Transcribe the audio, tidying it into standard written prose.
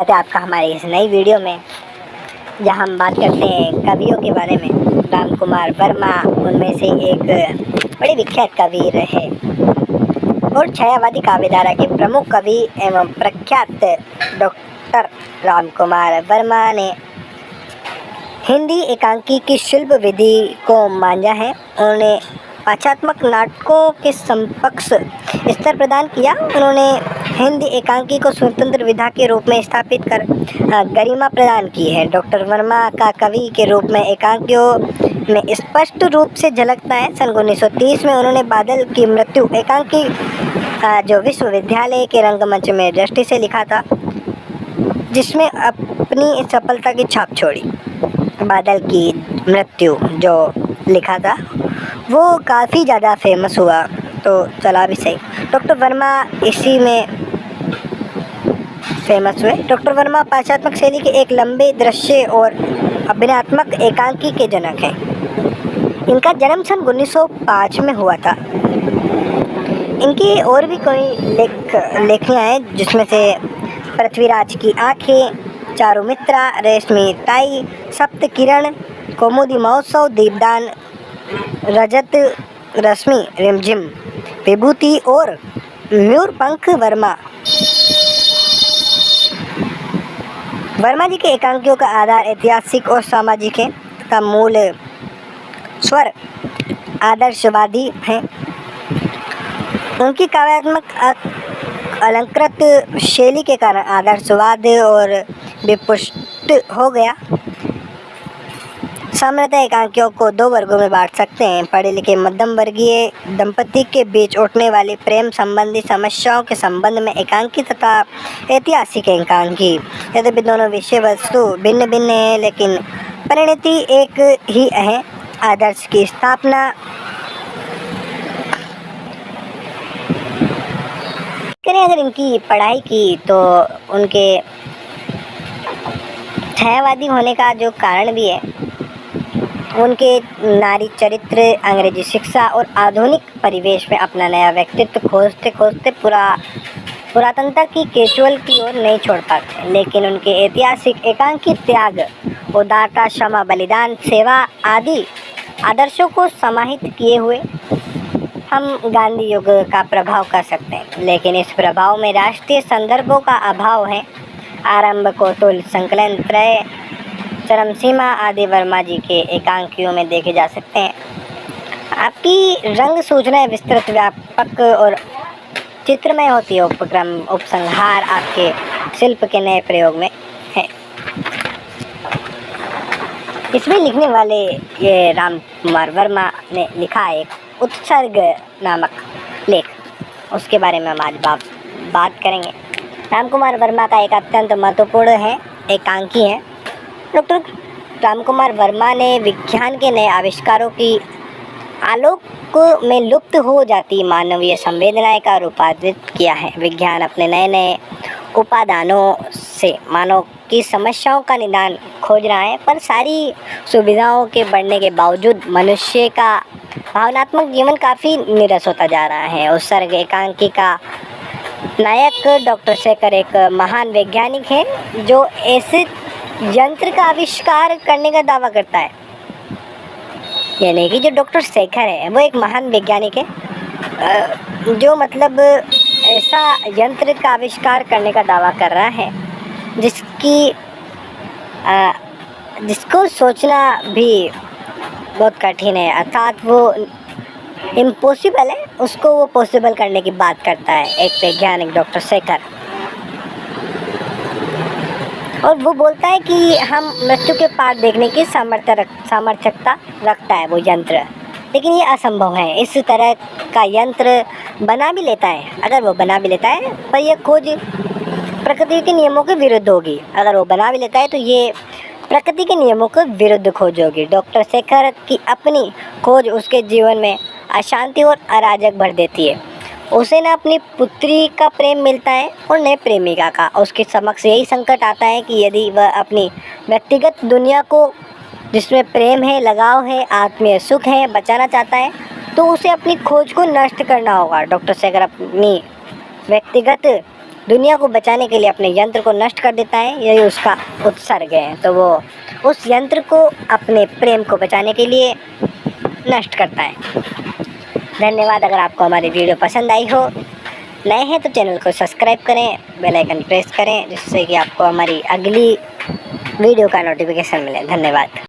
आपका हमारी इस नई वीडियो में, जहाँ हम बात करते हैं कवियों के बारे में। राम कुमार वर्मा उनमें से एक बड़े विख्यात कवि रहे और छायावादी काव्यधारा के प्रमुख कवि एवं प्रख्यात डॉक्टर राम कुमार वर्मा ने हिंदी एकांकी की शिल्प विधि को मांझा है। उन्होंने पाश्चात्मक नाटकों के समकक्ष स्तर प्रदान किया। उन्होंने हिंदी एकांकी को स्वतंत्र विधा के रूप में स्थापित कर गरिमा प्रदान की है। डॉक्टर वर्मा का कवि के रूप में एकांकियों में स्पष्ट रूप से झलकता है। सन 1930 में उन्होंने बादल की मृत्यु एकांकी जो विश्वविद्यालय के रंगमंच में दृष्टि से लिखा था, जिसमें अपनी सफलता की छाप छोड़ी। बादल की मृत्यु जो लिखा था वो काफ़ी ज़्यादा फेमस हुआ, तो चला भी सही। डॉक्टर वर्मा इसी में फेमस हुए। डॉक्टर वर्मा पाश्चात्मक शैली के एक लंबे दृश्य और अभिनयात्मक एकांकी के जनक हैं। इनका जन्म सन 1905 में हुआ था। इनकी और भी कोई लेखनियाँ हैं, जिसमें से पृथ्वीराज की आँखें, चारुमित्रा, रेशमी ताई, सप्त किरण, कौमुदी महोत्सव, दीपदान, रजत रश्मि, रिमझिम, विभूति और मयूरपंख। वर्मा जी के एकांकियों का आधार ऐतिहासिक और सामाजिक है तथा मूल स्वर आदर्शवादी हैं। उनकी काव्यात्मक अलंकृत शैली के कारण आदर्शवाद और विपुष्ट हो गया। सामान्यतः एकांकियों को दो वर्गों में बांट सकते हैं: पढ़े लिखे मध्यम वर्गीय दंपति के बीच उठने वाली प्रेम संबंधी समस्याओं के संबंध में एकांकी तथा ऐतिहासिक एकांकी। यद्यपि दोनों विषय वस्तु भिन्न भिन्न हैं, लेकिन परिणति एक ही है: आदर्श की स्थापना। करें अगर इनकी पढ़ाई की तो उनके छायावादी होने का जो कारण भी है, उनके नारी चरित्र, अंग्रेजी शिक्षा और आधुनिक परिवेश में अपना नया व्यक्तित्व खोजते खोजते पुरातनता की केचुअल की ओर नहीं छोड़ पाते। लेकिन उनके ऐतिहासिक एकांकी त्याग, उदारता, क्षमा, बलिदान, सेवा आदि आदर्शों को समाहित किए हुए हम गांधी युग का प्रभाव कर सकते हैं। लेकिन इस प्रभाव में राष्ट्रीय संदर्भों का अभाव है। आरंभ, कौतूल, संकलन, त्रय, चरम सीमा आदि वर्मा जी के एकांकियों में देखे जा सकते हैं। आपकी रंग सूचना विस्तृत, व्यापक और चित्रमय होती है। उपक्रम, उपसंहार आपके शिल्प के नए प्रयोग में है। इसमें लिखने वाले ये राम कुमार वर्मा ने लिखा एक उत्सर्ग नामक लेख, उसके बारे में हम आज बात करेंगे। राम कुमार वर्मा का एक अत्यंत महत्वपूर्ण है एकांकी है। डॉक्टर राम कुमार वर्मा ने विज्ञान के नए आविष्कारों की आलोक में लुप्त हो जाती मानवीय संवेदनाएं का रूपांतरित किया है। विज्ञान अपने नए नए उपादानों से मानव की समस्याओं का निदान खोज रहा है, पर सारी सुविधाओं के बढ़ने के बावजूद मनुष्य का भावनात्मक जीवन काफ़ी नीरस होता जा रहा है। उत्सर्ग एकांकी का नायक डॉक्टर शेखर एक महान वैज्ञानिक है जो ऐसे यंत्र का आविष्कार करने का दावा करता है। यानी कि जो डॉक्टर शेखर है वो एक महान वैज्ञानिक है जो मतलब ऐसा यंत्र का आविष्कार करने का दावा कर रहा है जिसको सोचना भी बहुत कठिन है। अर्थात वो इम्पॉसिबल है, उसको वो पॉसिबल करने की बात करता है एक वैज्ञानिक डॉक्टर शेखर। और वो बोलता है कि हम मृत्यु के पार देखने की सामर्थ्यता रखता है वो यंत्र, लेकिन ये असंभव है। इस तरह का यंत्र बना भी लेता है, अगर वो बना भी लेता है, पर यह खोज प्रकृति के नियमों के विरुद्ध होगी। अगर वो बना भी लेता है तो ये प्रकृति के नियमों के विरुद्ध खोज होगी। डॉक्टर शेखर की अपनी खोज उसके जीवन में अशांति और अराजक भर देती है। उसे न अपनी पुत्री का प्रेम मिलता है और न प्रेमिका का। उसके समक्ष यही संकट आता है कि यदि वह अपनी व्यक्तिगत दुनिया को, जिसमें प्रेम है, लगाव है, आत्मीय सुख है, बचाना चाहता है, तो उसे अपनी खोज को नष्ट करना होगा। डॉक्टर शेखर अपनी व्यक्तिगत दुनिया को बचाने के लिए अपने यंत्र को नष्ट कर देता है, यही उसका उत्सर्ग है। तो वो उस यंत्र को अपने प्रेम को बचाने के लिए नष्ट करता है। धन्यवाद। अगर आपको हमारी वीडियो पसंद आई हो, नए हैं तो चैनल को सब्सक्राइब करें, बेल आइकन प्रेस करें, जिससे कि आपको हमारी अगली वीडियो का नोटिफिकेशन मिले। धन्यवाद।